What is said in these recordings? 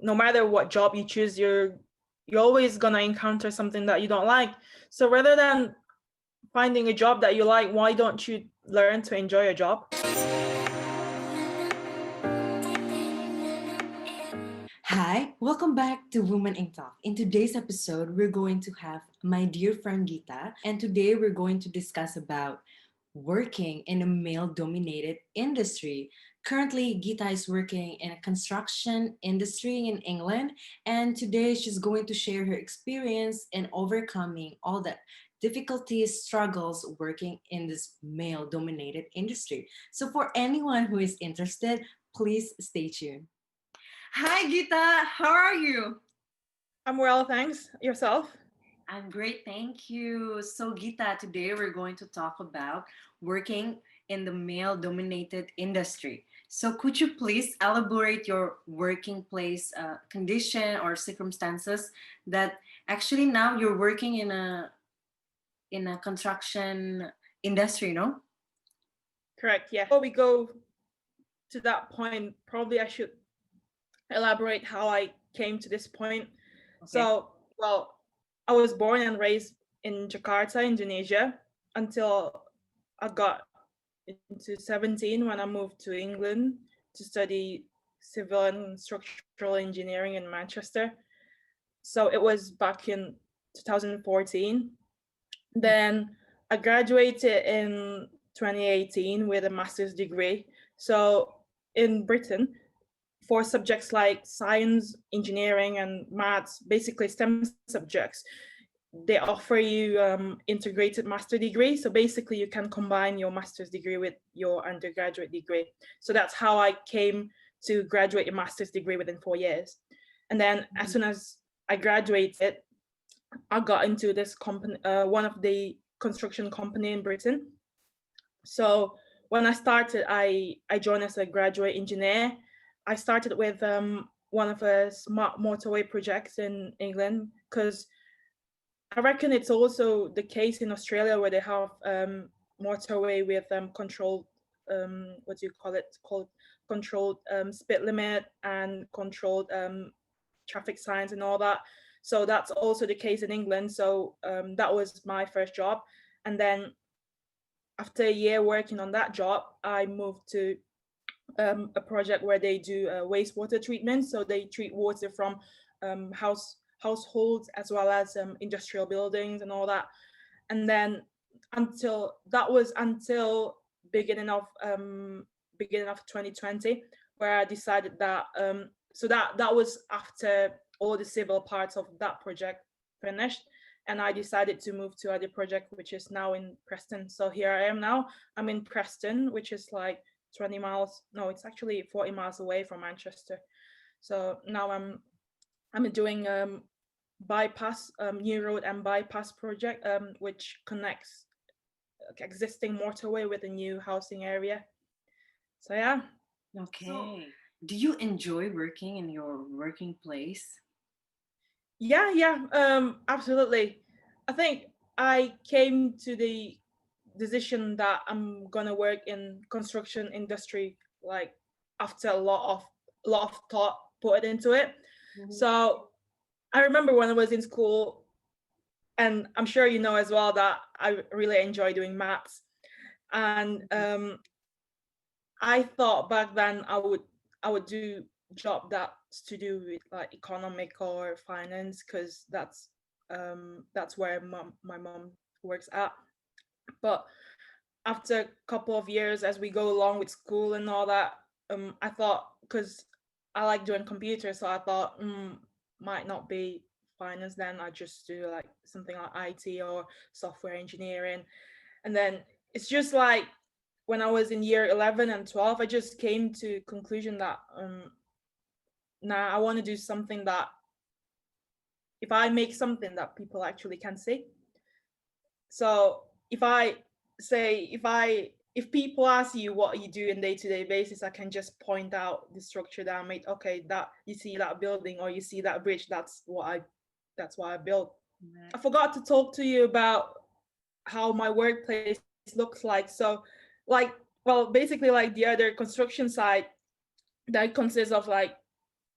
no matter what job you choose, you're always gonna encounter something that you don't like. So rather than finding a job that you like, why don't you learn to enjoy your job? Hi, welcome back to Women in Talk. In today's episode, we're going to have my dear friend Gita, and today we're going to discuss about working in a male-dominated industry. Currently, Gita is working in a construction industry in England, and today she's going to share her experience in overcoming all the difficulties, struggles working in this male-dominated industry. So for anyone who is interested, please stay tuned. Hi, Gita. How are you? I'm well, thanks. Yourself? I'm great, thank you. So, Gita, today we're going to talk about working in the male dominated industry. So, could you please elaborate your working place condition or circumstances that actually now you're working in a construction industry, no? Correct, yeah. Before we go to that point, probably I should elaborate how I came to this point. Okay. So, well, I was born and raised in Jakarta, Indonesia, until I got into 17 when I moved to England to study civil and structural engineering in Manchester. So it was back in 2014. Then I graduated in 2018 with a master's degree. So in Britain, for subjects like science, engineering, and maths, basically STEM subjects, they offer you integrated master degree. So basically, you can combine your master's degree with your undergraduate degree. So that's how I came to graduate a master's degree within 4 years. And then as soon as I graduated, I got into this company, one of the construction company in Britain. So when I started, I joined as a graduate engineer. I started with one of the smart motorway projects in England, because I reckon it's also the case in Australia where they have motorway with controlled what do you call it? Called controlled speed limit and controlled traffic signs and all that. So that's also the case in England. So that was my first job, and then after a year working on that job, I moved to a project where they do wastewater treatment. So they treat water from households as well as industrial buildings and all that. And then until beginning of 2020, where I decided that so that was after all the civil parts of that project finished, and I decided to move to other project, which is now in Preston. So here I am now. I'm in Preston, which is like 20 miles. No, it's actually 40 miles away from Manchester. So now I'm doing bypass new road and bypass project, which connects existing motorway with a new housing area. So yeah. Okay. So, do you enjoy working in your working place? Yeah, absolutely. I think I came to the decision that I'm gonna work in construction industry like after a lot of thought put into it. So I remember when I was in school, and I'm sure you know as well that I really enjoy doing maths. And I thought back then I would do job that's to do with like economic or finance, because that's where my mom works at. But after a couple of years, as we go along with school and all that, I thought, because I like doing computers, so I thought might not be finance. Then I just do like something like IT or software engineering. And then it's just like when I was in year 11 and 12, I just came to conclusion that nah, I want to do something that if I make something that people actually can see. So if I say if people ask you what you do in day-to-day basis, I can just point out the structure that I made. Okay, that you see that building or you see that bridge, that's what I built. I forgot to talk to you about how my workplace looks like. So like, well, basically like the other construction site, that consists of like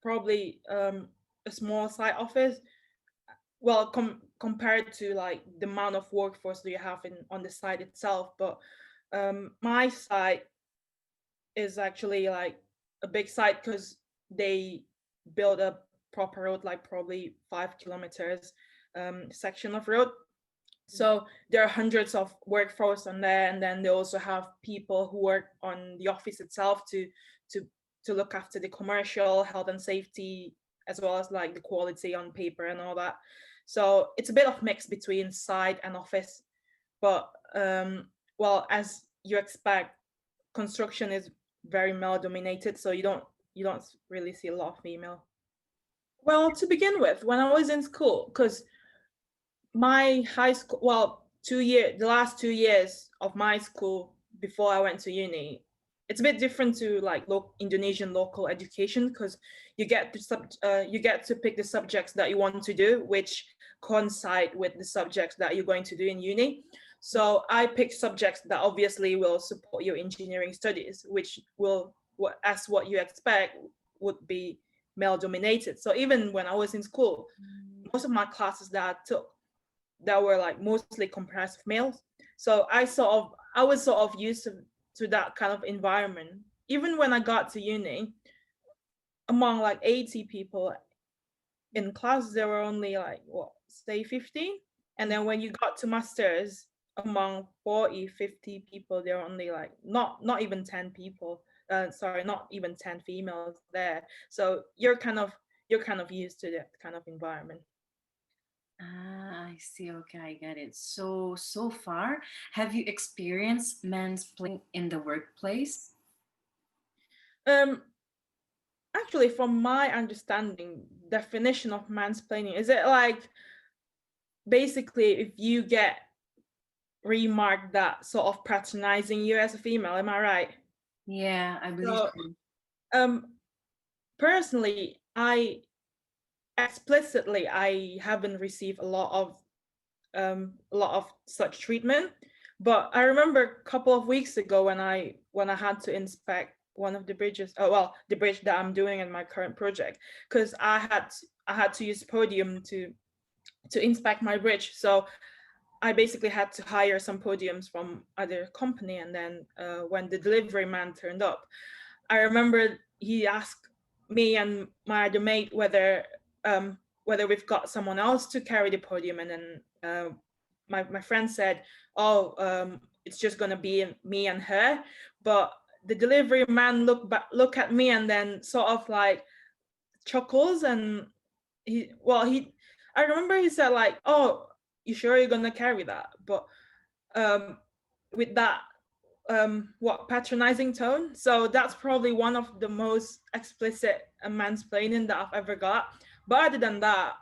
probably a small site office. Well, compared to like the amount of workforce that you have in on the site itself. But my site is actually like a big site because they build a proper road, like probably 5 kilometers section of road. So there are hundreds of workforce on there, and then they also have people who work on the office itself to to look after the commercial health and safety, as well as like the quality on paper and all that. So it's a bit of mix between site and office. But well, as you expect, construction is very male dominated, so you don't really see a lot of female. Well, to begin with, when I was in school, because my high school, well, the last 2 years of my school before I went to uni, it's a bit different to like Indonesian local education, because you get to pick the subjects that you want to do, which coincide with the subjects that you're going to do in uni. So I picked subjects that obviously will support your engineering studies, which will, as what you expect, would be male dominated. So even when I was in school, most of my classes that I took that were like mostly comprised of males. So I was sort of used to that kind of environment. Even when I got to uni, among like 80 people in class, there were only like what, say 15. And then when you got to masters, among 40, 50 people, there were only like not even 10 people. Sorry, not even 10 females there. So you're kind of used to that kind of environment. Ah, I see. Okay, I get it. So far, have you experienced mansplaining in the workplace? Um, Actually, from my understanding, definition of mansplaining, is it like basically if you get remarked that sort of patronizing you as a female? Am I right? Yeah, I believe So, so. um, personally, I haven't received a lot of such treatment. But I remember a couple of weeks ago when I had to inspect one of the bridges. Oh well, the bridge that I'm doing in my current project, because I had to use Podium to inspect my bridge. So I basically had to hire some podiums from other company, and then when the delivery man turned up, I remember he asked me and my other mate whether we've got someone else to carry the podium, and then my friend said, "Oh, it's just gonna be me and her." But the delivery man look at me and then sort of like chuckles, and he I remember he said like, "Oh, you sure you're gonna carry that?" But um, with that what patronizing tone. So that's probably one of the most explicit mansplaining that I've ever got. But other than that,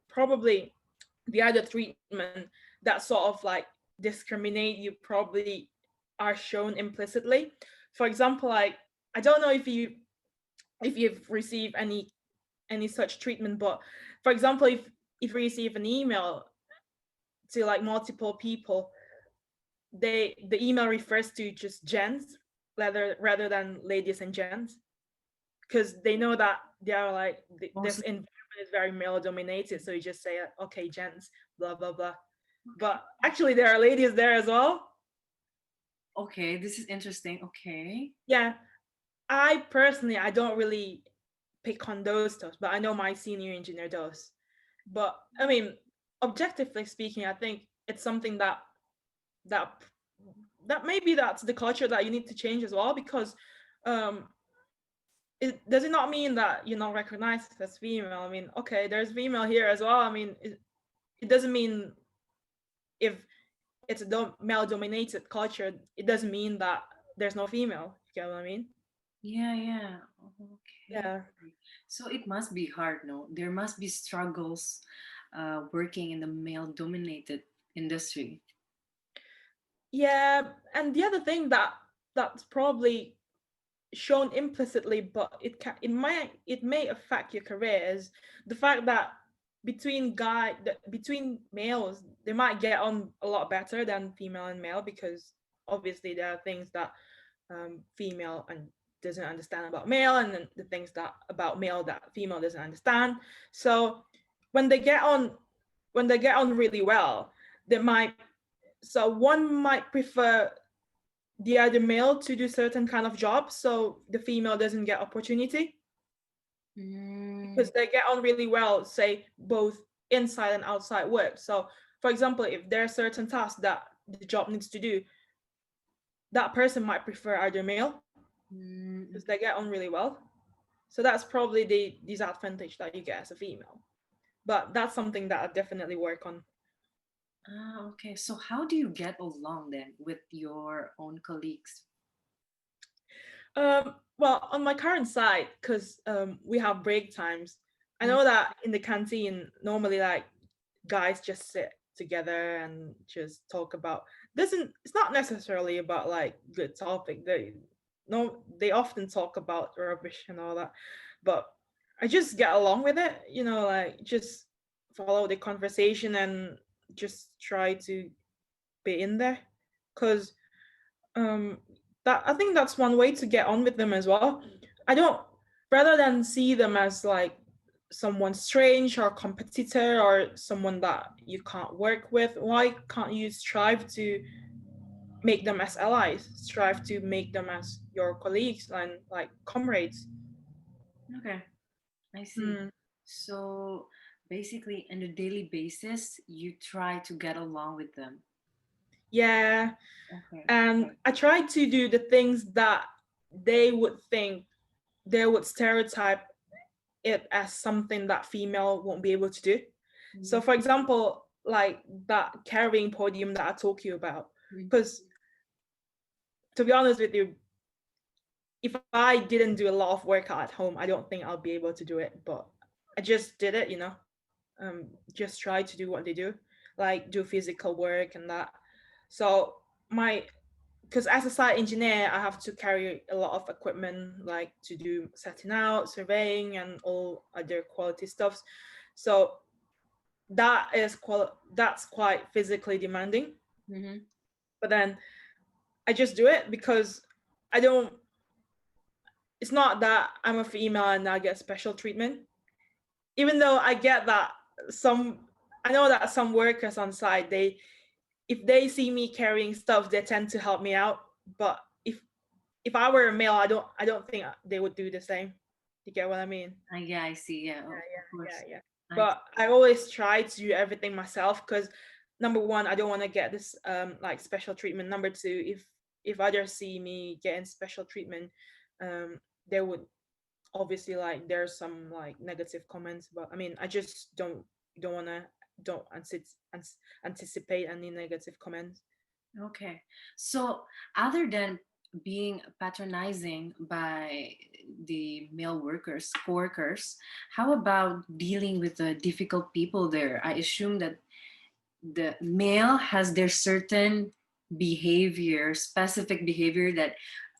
probably the other treatment that sort of like discriminate you probably are shown implicitly. For example, like I don't know if you've received any such treatment, but for example, if you receive an email to like multiple people, the email refers to just gents rather than ladies and gents, because they know that they are like this Most, environment is very male dominated, so you just say okay, gents, blah blah blah. But actually there are ladies there as well. okay, this is interesting. Okay. Yeah, I personally, I don't really pick on those stuff, but I know my senior engineer does. But I mean, objectively speaking, I think it's something that that maybe that's the culture that you need to change as well, because um does it not mean that you're not recognized as female? I mean, okay, there's female here as well. I mean, it doesn't mean if it's a male dominated culture, it doesn't mean that there's no female. You get what I mean? Yeah, yeah. Okay. Yeah. So it must be hard, no? There must be struggles working in the male-dominated industry. Yeah, and the other thing that's probably shown implicitly, but it may affect your career, is the fact that between males, they might get on a lot better than female and male, because obviously there are things that female and doesn't understand about male, and then the things that about male that female doesn't understand. So when they get on really well, they might so one might prefer the other male to do certain kind of job, so the female doesn't get opportunity because they get on really well, say both inside and outside work. So for example, if there are certain tasks that the job needs to do, that person might prefer either male because they get on really well. So that's probably the disadvantage that you get as a female. But that's something that I definitely work on. Okay. So how do you get along then with your own colleagues? Well, on my current site, because we have break times, I know that in the canteen, normally like guys just sit together and just talk about doesn't it's not necessarily about like good topic. They often talk about rubbish and all that. But I just get along with it, like just follow the conversation and just try to be in there. Cause that I think that's one way to get on with them as well. I don't rather than see them as like someone strange or competitor or someone that you can't work with, why can't you strive to make them as allies, strive to make them as your colleagues and like comrades? Okay, I see. So basically, on a daily basis, you try to get along with them. Yeah. Okay. And I try to do the things that they would think they would stereotype it as something that female won't be able to do. So for example, like that carrying podium that I talk to you about, because to be honest with you, if I didn't do a lot of workout at home, I don't think I'll be able to do it. But I just did it, just try to do what they do, like do physical work and that. So my because as a site engineer, I have to carry a lot of equipment, like to do setting out, surveying, and all other quality stuffs. So that's quite physically demanding. But then I just do it because I don't. It's not that I'm a female and I get special treatment, even though I get that some. I know that some workers on site, if they see me carrying stuff, they tend to help me out. But if I were a male, I don't think they would do the same. You get what I mean? Yeah, I see. Yeah, of course. Yeah. But I always try to do everything myself because number one, I don't want to get this like special treatment. Number two, if others see me getting special treatment, they would obviously like there's some like negative comments. But I mean, I just don't want to don't anticipate any negative comments. Okay. So other than being patronizing by the male workers, co-workers, how about dealing with the difficult people there? I assume that the male has their certain behavior, specific behavior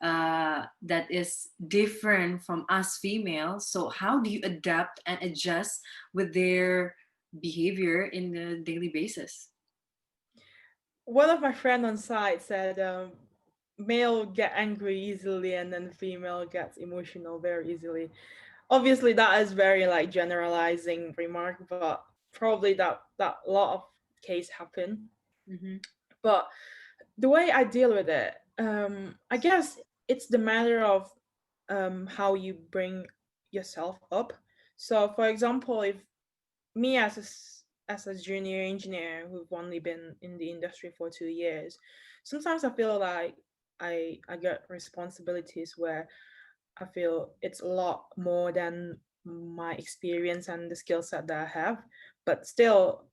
that is different from us females. So how do you adapt and adjust with their behavior in the daily basis? One of my friends on site said male get angry easily and then female gets emotional very easily. Obviously that is very like generalizing remark, but probably that a lot of case happen. But the way I deal with it, I guess it's the matter of how you bring yourself up. So for example, if me as a junior engineer who've only been in the industry for 2 years, sometimes I feel like I get responsibilities where I feel it's a lot more than my experience and the skill set that I have. But still,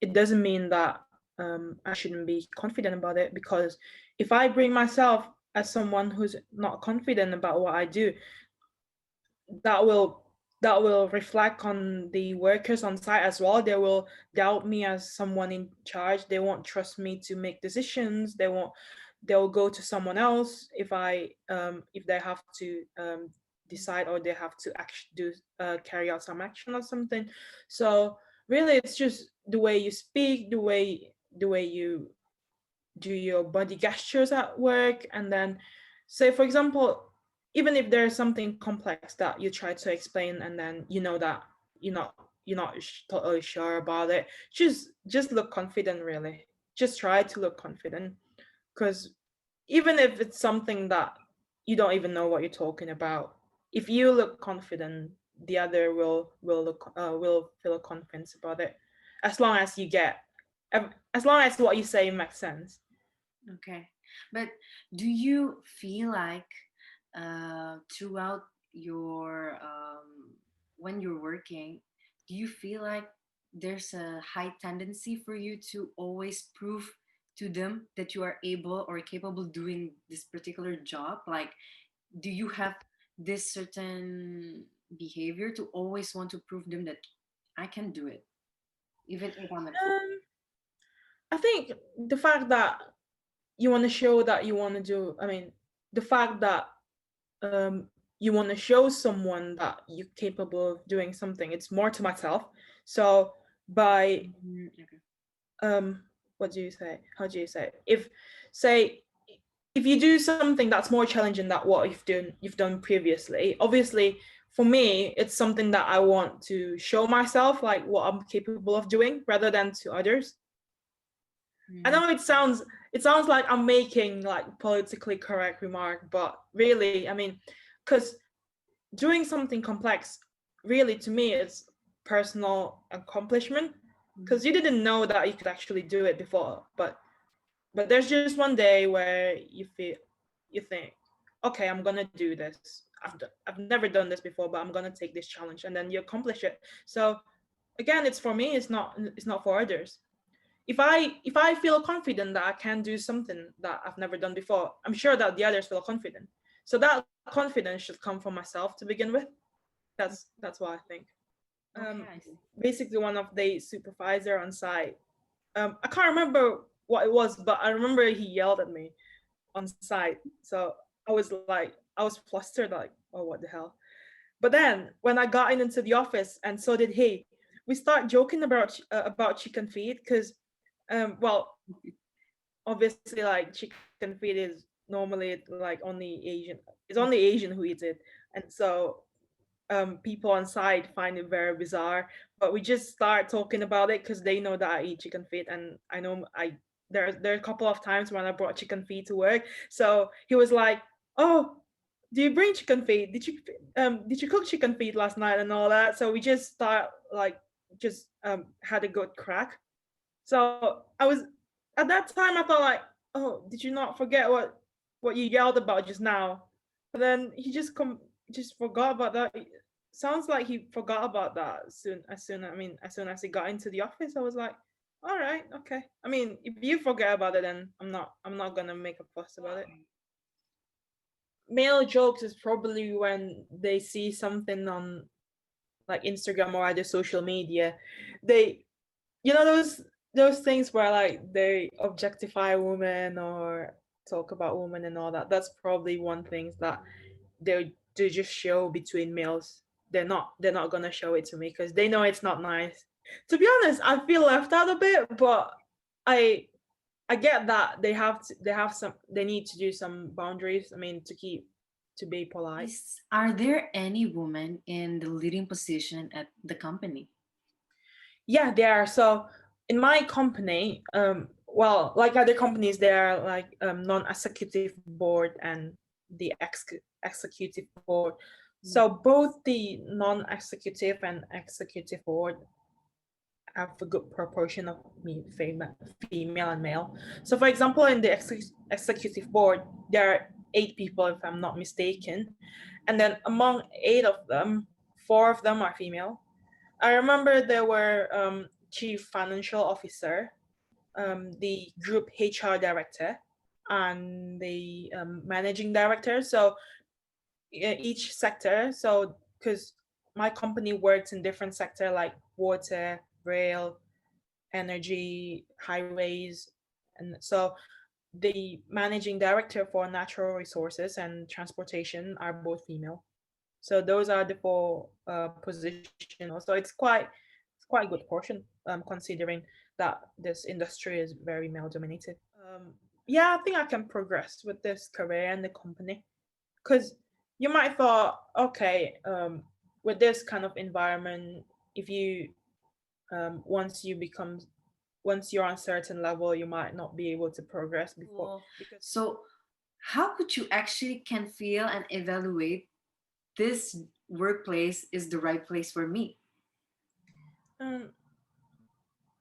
it doesn't mean that I shouldn't be confident about it, because if I bring myself as someone who's not confident about what I do, that will reflect on the workers on site as well. They will doubt me as someone in charge. They won't trust me to make decisions. They'll go to someone else if they have to decide, or they have to actually carry out some action or something. So really it's just the way you speak, the way you do your body gestures at work. And then say for example, even if there's something complex that you try to explain and then you know that you're not totally sure about it, just look confident, really. Just try to look confident, because even if it's something that you don't even know what you're talking about, if you look confident, the other will feel confidence about it, as long as you get as long as what you say makes sense. Okay. But do you feel like throughout your when you're working, do you feel like there's a high tendency for you to always prove to them that you are able or capable doing this particular job? Like, do you have this certain behavior to always want to prove them that I can do it, even if I'm at fault? um I think the fact that you want to show that you want to do, I mean, the fact that you want to show someone that you're capable of doing something, it's more to myself. So by Mhm, okay. um what do you say, how do you say it? If, say, if you do something that's more challenging than what you've done previously, obviously for me it's something that I want to show myself, like what I'm capable of doing, rather than to others. I Mhm. know it sounds like I'm making like politically correct remark, but really, I mean, because doing something complex, really, to me, it's personal accomplishment, Mhm. because you didn't know that you could actually do it before, but there's just one day where you think, okay, I'm gonna do this. I've never done this before, but I'm gonna take this challenge, and then you accomplish it. So again, it's for me. It's not for others. If I feel confident that I can do something that I've never done before, I'm sure that the others feel confident. So that confidence should come from myself to begin with. That's what I think. Okay, Um, I see. Basically, one of the supervisor on site. I can't remember what it was, but I remember he yelled at me on site. So I was flustered, like, oh, what the hell. But then when I got into the office, and so did he, we start joking about chicken feet, because well, obviously, like, chicken feet is normally like only Asian who eats it, and so people on site find it very bizarre. But we just start talking about it because they know that I eat chicken feet, and I know I there are a couple of times when I brought chicken feet to work. So he was like, "Oh, do you bring chicken feet? Did you cook chicken feet last night and all that?" So we just start like just had a good crack. So I was at that time, I thought like, oh, did you not forget what you yelled about just now? But then he just forgot about that. Sounds like he forgot about that as soon as he got into the office. I was like, all right, okay. I mean, if you forget about it, then I'm not gonna make a fuss about it. Male jokes is probably when they see something on like Instagram or other social media. They those things where like they objectify women or talk about women and all that. That's probably one thing that they just show between males. They're not gonna show it to me because they know it's not nice. To be honest, I feel left out a bit, but I I get that they need to do some boundaries. I mean, to be polite. Are there any women in the leading position at the company? Yeah, they are. So in my company, well, like other companies, there are like non-executive board and the executive board. So Mm. both the non-executive and executive board have a good proportion of female and male. So for example, in the executive board, there are 8 people, if I'm not mistaken, and then among 8 of them, 4 of them are female. I remember there were chief financial officer, the group HR director, and the managing director. So each sector. So because my company works in different sector like water, rail, energy, highways, and so the managing director for natural resources and transportation are both female. So those are the 4 positions. So it's quite a good portion, considering that this industry is very male dominated. Yeah, I think I can progress with this career and the company, because you might thought, okay, with this kind of environment, if you once you become once you're on a certain level, you might not be able to progress before Cool. because So, how could you actually can feel and evaluate this workplace is the right place for me? um,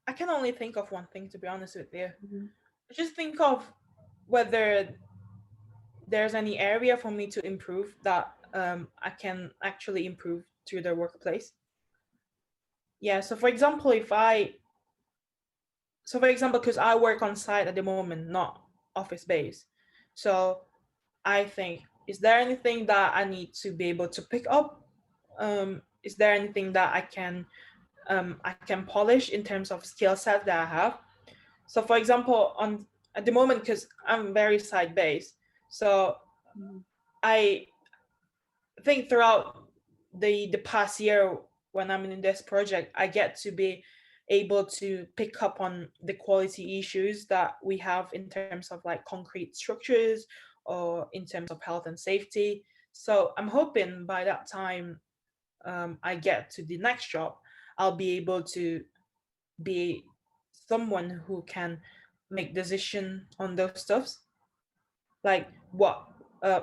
I can only think of one thing, to be honest with you. Mhm. Just think of whether there's any area for me to improve that I can actually improve through the workplace. Yeah. So for example, because I work on site at the moment, not office based. So I think, is there anything that I need to be able to pick up? Is there anything that I can polish in terms of skill set that I have? So for example, on at the moment, because I'm very site based, so Mhm. I think throughout the past year when I'm in this project, I get to be able to pick up on the quality issues that we have in terms of like concrete structures or in terms of health and safety. So I'm hoping by that time I get to the next job, I'll be able to be someone who can make decision on those stuffs, like what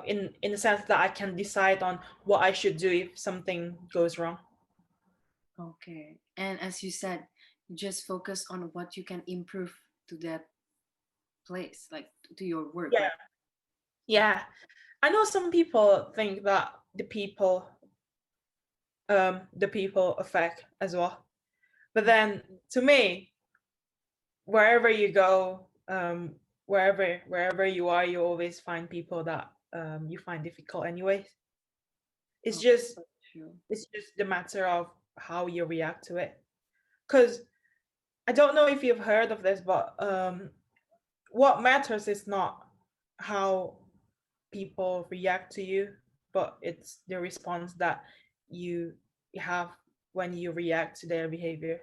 in the sense that I can decide on what I should do if something goes wrong. Okay. And as you said, you just focus on what you can improve to that place, like to your work, Yeah, right? yeah. I know some people think that the people affect as well, but then to me, wherever you go, wherever you are, you always find people that you find difficult anyways. It's Oh, just true. it's just the matter of how you react to it. Because I don't know if you've heard of this, but what matters is not how people react to you, but it's the response that you have when you react to their behavior.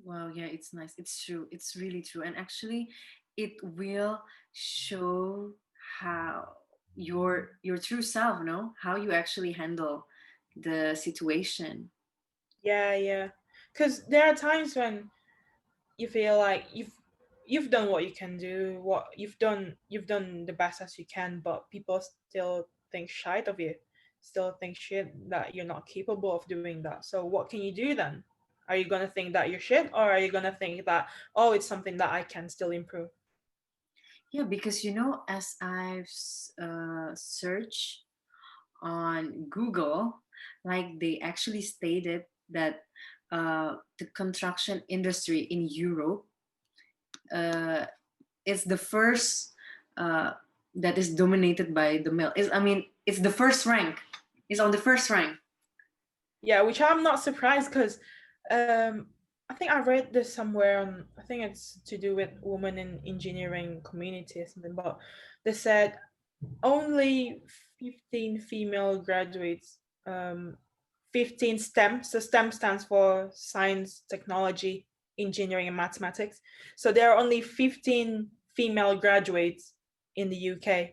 Wow, yeah, it's nice. It's true. It's really true. And actually, it will show how your true self, no? How you actually handle the situation. Yeah, yeah. Because there are times when you feel like you've done what you can do, what you've done the best as you can, but people still think shite of you, still think shit that you're not capable of doing that. So what can you do then? Are you gonna think that you're shit, or are you gonna think that, oh, it's something that I can still improve? Yeah, because as I've searched on Google, like they actually stated that the construction industry in Europe uh, is the first uh, that is dominated by the male. Is I mean, it's the first rank. It's on the first rank. Yeah, which I'm not surprised because I think I read this somewhere on, I think it's to do with women in engineering community or something, but they said only 15 female graduates, 15 STEM. So STEM stands for science, technology, engineering, and mathematics. So there are only 15 female graduates in the UK.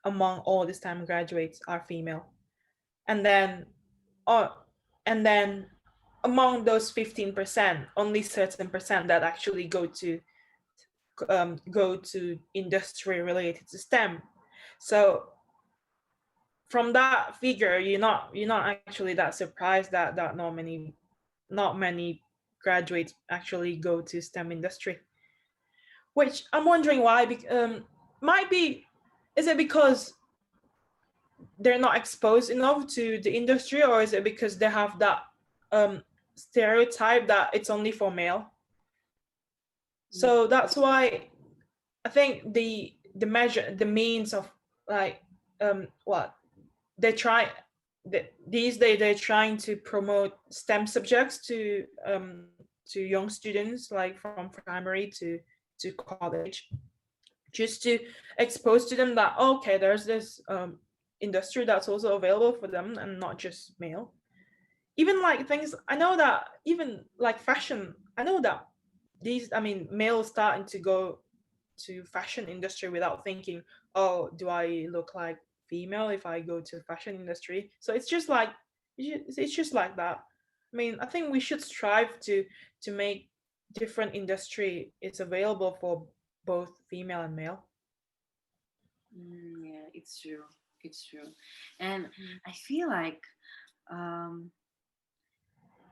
Among all the STEM graduates are female. And then, oh, and then among those 15%, only certain percent that actually go to industry related to STEM. So from that figure, you're not actually that surprised that not many graduates actually go to STEM industry. Which I'm wondering why. Might be, is it because they're not exposed enough to the industry, or is it because they have that um, stereotype that it's only for male? So that's why I think the means of like what they try these days they're trying to promote STEM subjects to young students, like from primary to college, just to expose to them that okay, there's this industry that's also available for them and not just male. Even like things, I know that even like fashion, I know that these, I mean, males starting to go to fashion industry without thinking, oh, do I look like female if I go to fashion industry. So it's just like that. I mean, I think we should strive to make different industry is available for both female and male. Yeah, it's true. It's true. And I feel like um,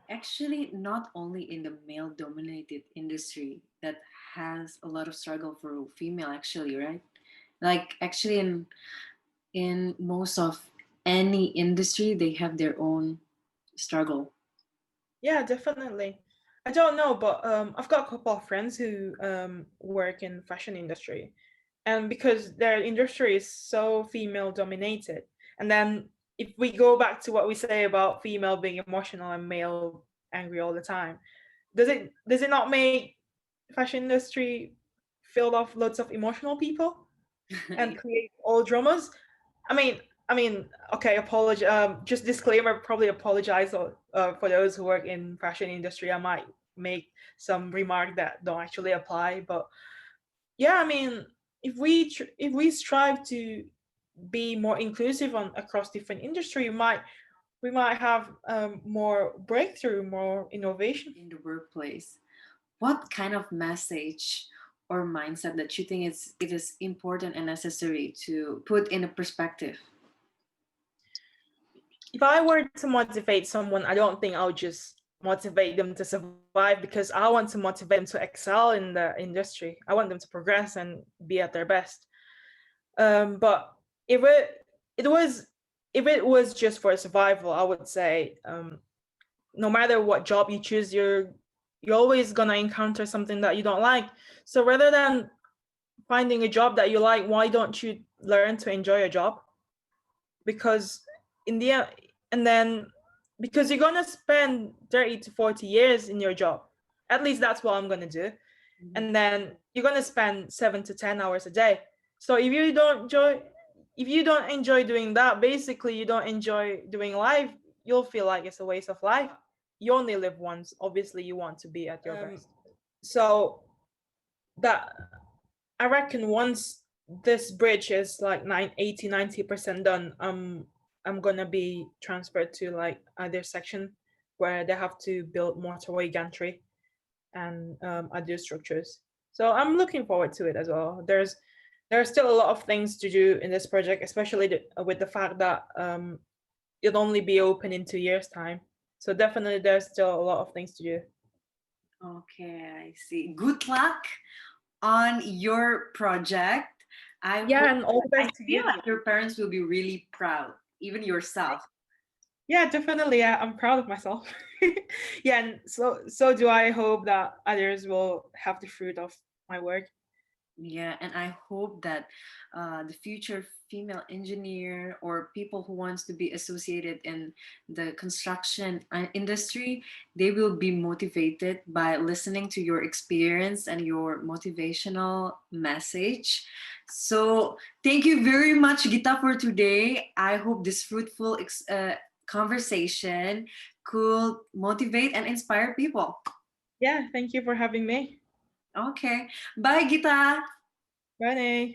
actually not only in the male dominated industry that has a lot of struggle for female actually, right? Like actually in most of any industry they have their own struggle. Yeah, definitely. I don't know, but I've got a couple of friends who work in fashion industry, and because their industry is so female dominated, and then if we go back to what we say about female being emotional and male angry all the time, does it not make fashion industry filled of lots of emotional people and create all dramas? I mean, I mean, okay, apologize. Just disclaimer. Probably apologize for those who work in fashion industry. I might make some remark that don't actually apply, but yeah, I mean, if we strive to be more inclusive on across different industry, we might have more breakthrough, more innovation. In the workplace, what kind of message or mindset that you think it is important and necessary to put in a perspective? If I were to motivate someone, I don't think I'll just motivate them to survive, because I want to motivate them to excel in the industry. I want them to progress and be at their best. But if it was if it was just for survival, I would say no matter what job you choose, you're always gonna encounter something that you don't like. So rather than finding a job that you like, why don't you learn to enjoy a job? Because in the end, and then because you're gonna spend 30 to 40 years in your job. At least that's what I'm gonna do. And then you're gonna spend 7 to 10 hours a day. So if you don't enjoy doing that, basically you don't enjoy doing life, you'll feel like it's a waste of life. You only live once. Obviously you want to be at your best. So that I reckon once this bridge is like 80-90% done, I'm gonna be transferred to like other section where they have to build motorway gantry and other structures. So I'm looking forward to it as well. There's still a lot of things to do in this project, especially with the fact that it'll only be open in 2 years' time. So definitely there's still a lot of things to do. Okay, I see. Good luck on your project. I Yeah, hope, and all the I best to feel you. like your parents will be really proud, even yourself. Yeah, definitely. Yeah, I'm proud of myself. Yeah, and so do I hope that others will have the fruit of my work. Yeah, and I hope that the future female engineer or people who wants to be associated in the construction industry, they will be motivated by listening to your experience and your motivational message. So thank you very much, Gita, for today. I hope this fruitful conversation could motivate and inspire people. Yeah, thank you for having me. Okay, bye, Gita. Bye.